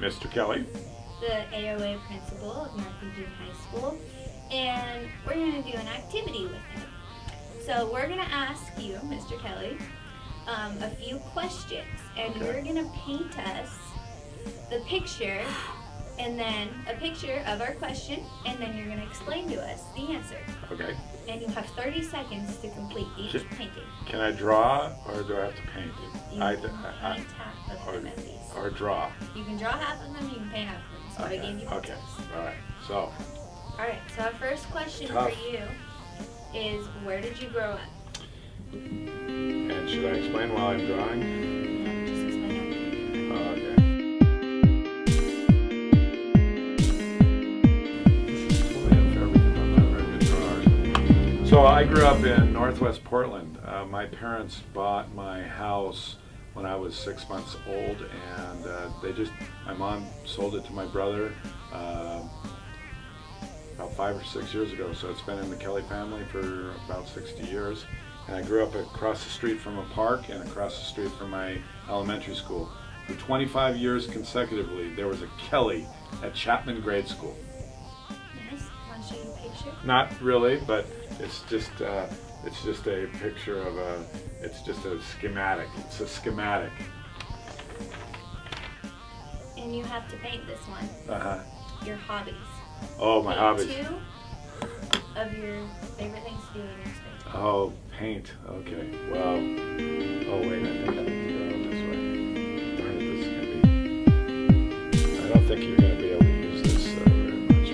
Mr. Kelly. The AoA principal of Northwood Junior High School, and we're going to do an activity with him. So we're going to ask you, Mr. Kelly, a few questions, and you're going to paint us the picture, and then a picture of our question, and then you're going to explain to us the answer. Okay. And you have 30 seconds to complete each painting. Can I draw, or do I have to paint it? You can paint half of them at least. Or draw. You can draw half of them, you can paint half of them. So I gave you Okay. All right. So. Alright, so our first question for you is, where did you grow up? And should I explain while I'm drawing? No, just explain Okay. So I grew up in Northwest Portland. My parents bought my house when I was 6 months old, and my mom sold it to my brother about 5 or 6 years ago. So it's been in the Kelly family for about 60 years. And I grew up across the street from a park and across the street from my elementary school. For 25 years consecutively, there was a Kelly at Chapman Grade School. Nice. Want to show you a picture? Not really, but it's just a picture of it's just a schematic. It's a schematic. And you have to paint this one. Uh-huh. Your hobbies. Oh, my hobbies. 2 of your favorite things to do in your spare time. Oh, paint. Okay. Well, oh wait, I think I have to go this way. Darn it, this is going to be... I don't think you're going to be able to use this very much,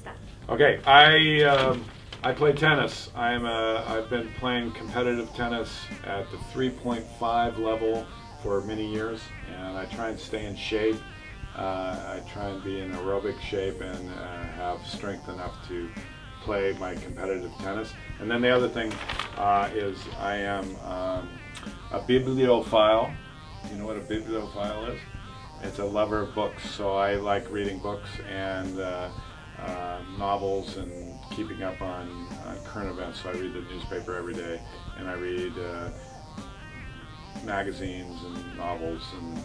Stop. Okay, I play tennis. I've been playing competitive tennis at the 3.5 level for many years, and I try and stay in shape. I try and be in aerobic shape and have strength enough to play my competitive tennis. And then the other thing is I am a bibliophile. You know what a bibliophile is? It's a lover of books, so I like reading books and novels and keeping up on current events. So I read the newspaper every day, and I read magazines and novels, and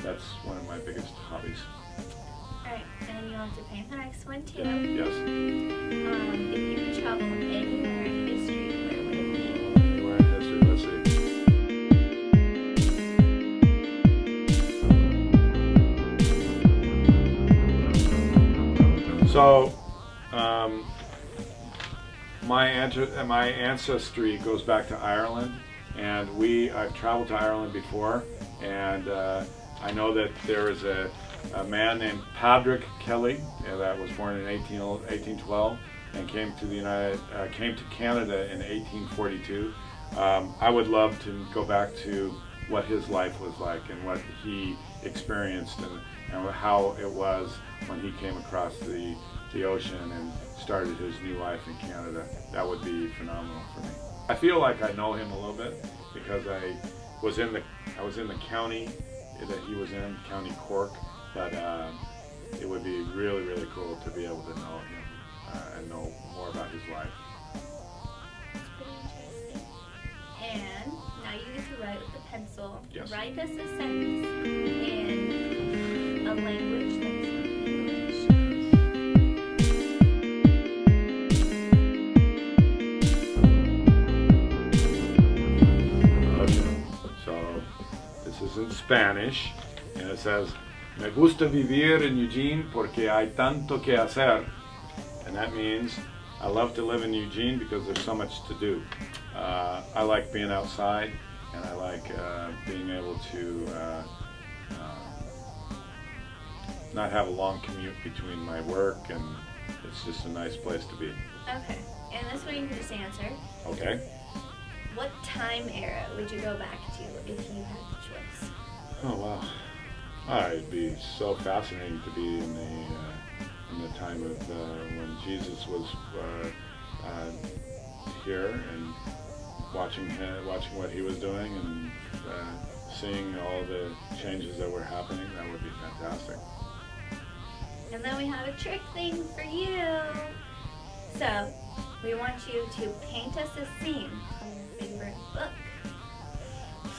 that's one of my biggest hobbies. Alright, and you want to paint the next one too. Yes. If you could travel anywhere in history, where would it be? Anywhere in history, let's see. So, my ancestry goes back to Ireland, and I've traveled to Ireland before, and I know that there is a man named Padraig Kelly that was born in 1812 and came to Canada in 1842. I would love to go back to what his life was like and what he experienced and how it was when he came across the ocean and started his new life in Canada. That would be phenomenal for me. I feel like I know him a little bit because I was in the county that he was in, County Cork, but it would be really, really cool to be able to know him and know more about his life. That's pretty interesting. And now you get to write with the pencil. Yes. Write us a sentence in a language that's not English. Okay, so this is in Spanish, and it says, "Me gusta vivir en Eugene porque hay tanto que hacer," and that means I love to live in Eugene because there's so much to do. I like being outside, and I like being able to not have a long commute between my work, and it's just a nice place to be. Okay, and this way you can just answer. Okay. What time era would you go back to if you had the choice? Oh wow. It'd be so fascinating to be in the time of when Jesus was here and watching what he was doing and seeing all the changes that were happening. That would be fantastic. And then we have a trick thing for you. So, we want you to paint us a scene from your favorite book.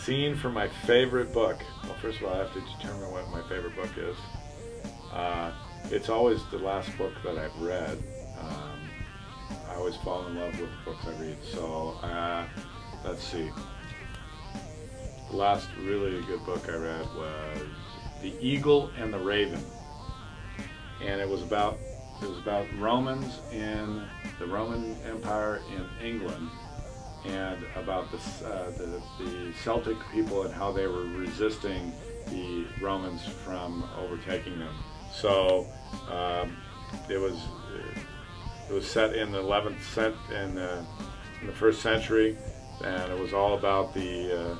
Scene from my favorite book. Well, first of all, I have to determine what my favorite book is. It's always the last book that I've read. I always fall in love with the books I read. So, let's see. The last really good book I read was The Eagle and the Raven. And it was about Romans in the Roman Empire in England, and about the Celtic people and how they were resisting the Romans from overtaking them. So it was set in the 11th in the first century, and it was all about the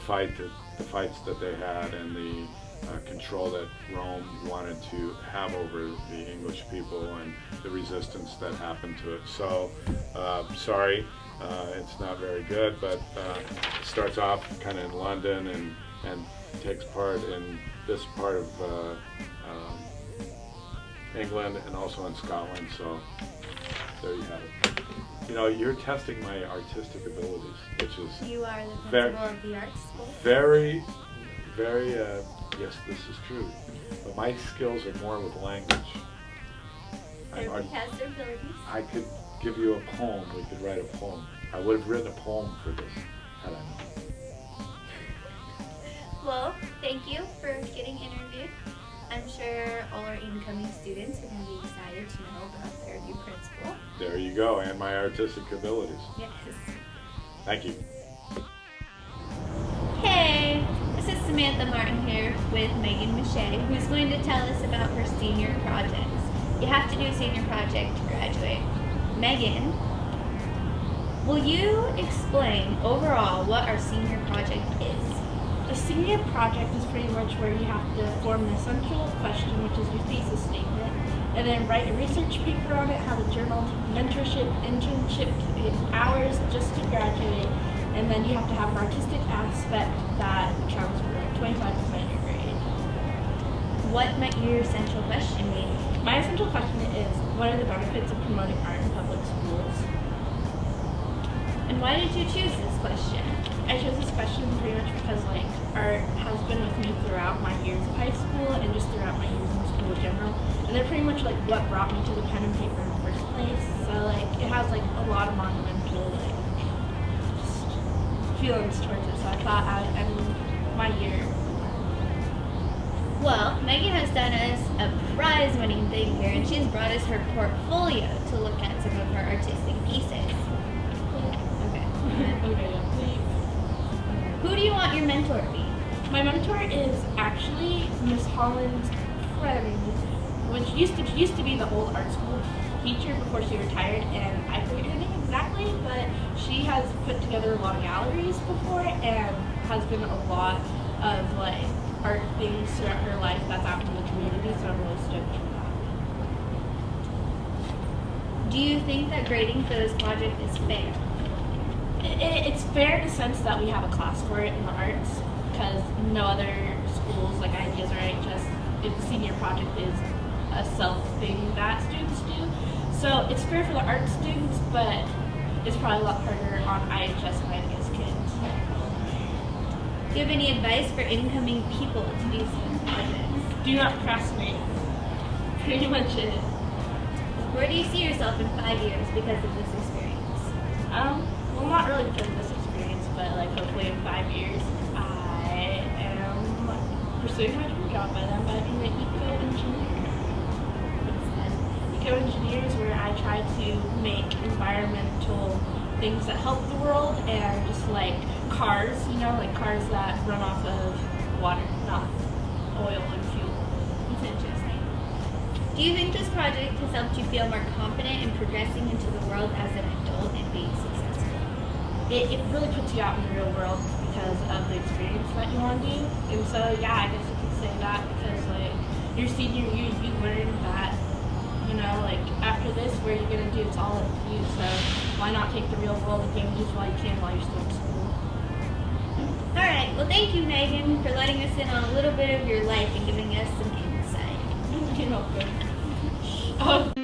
fights that they had and the control that Rome wanted to have over the English people and the resistance that happened to it. So, sorry, it's not very good, but it starts off kind of in London and takes part in this part of England and also in Scotland. So, there you have it. You know, you're testing my artistic abilities, which is You are the principal of the art school. very, yes, this is true. But my skills are more with language. Everybody has their abilities. I could give you a poem. We could write a poem. I would have written a poem for this had I known. Well, thank you for getting interviewed. I'm sure all our incoming students are going to be excited to know about their new principal. There you go, and my artistic abilities. Yes. Thank you. Hey, this is Samantha Martin here with Megan Mache, who's going to tell us about her senior projects. You have to do a senior project to graduate. Megan, will you explain overall what our senior project is? A senior project is pretty much where you have to form an essential question, which is your thesis statement, and then write a research paper on it, have a journal, mentorship, internship, hours just to graduate, and then you have to have an artistic aspect that counts for 25% of your grade. What might your essential question be? My essential question is, what are the benefits of promoting art in public schools? And why did you choose this question? I chose this question pretty much because art has been with me throughout my years of high school and just throughout my years in school in general. And they're pretty much what brought me to the pen and paper in the first place. So it has a lot of monumental just feelings towards it. So I thought I would end my year. Well, Megan has done us a prize-winning thing here, and she's brought us her portfolio to look at some of her artistic pieces. Okay. Okay, yeah, please. Who do you want your mentor to be? My mentor is actually Miss Holland's friend, which used to be the old art school teacher before she retired, and I forget her name exactly, but she has put together a lot of galleries before and has been a lot of art things throughout her life that's out in the community, so I'm really stoked for that. Do you think that grading for this project is fair? It's fair in the sense that we have a class for it in the arts, because no other schools like IDEAS or IHS, the senior project is a self thing that students do. So it's fair for the art students, but it's probably a lot harder on IHS and IDEAS kids. Do you have any advice for incoming people to do some projects? Do not procrastinate. Pretty much it. Where do you see yourself in 5 years because of this experience? Well, not really because of this experience, but hopefully in 5 years, I am pursuing my dream job by then, by being an eco-engineer. Eco-engineer is where I try to make environmental things that help the world, and just cars, cars that run off of water, not oil and fuel. It's interesting. Do you think this project has helped you feel more confident in progressing into the world as an adult and being successful? It really puts you out in the real world because of the experience that you want to do. And so, yeah, I guess you could say that because, your senior year, you learn that, after this, where you're going to do, it's all up to you. So why not take the real world advantages while you can while you're still in school? All right. Well, thank you, Megan, for letting us in on a little bit of your life and giving us some insight. You're welcome. Oh.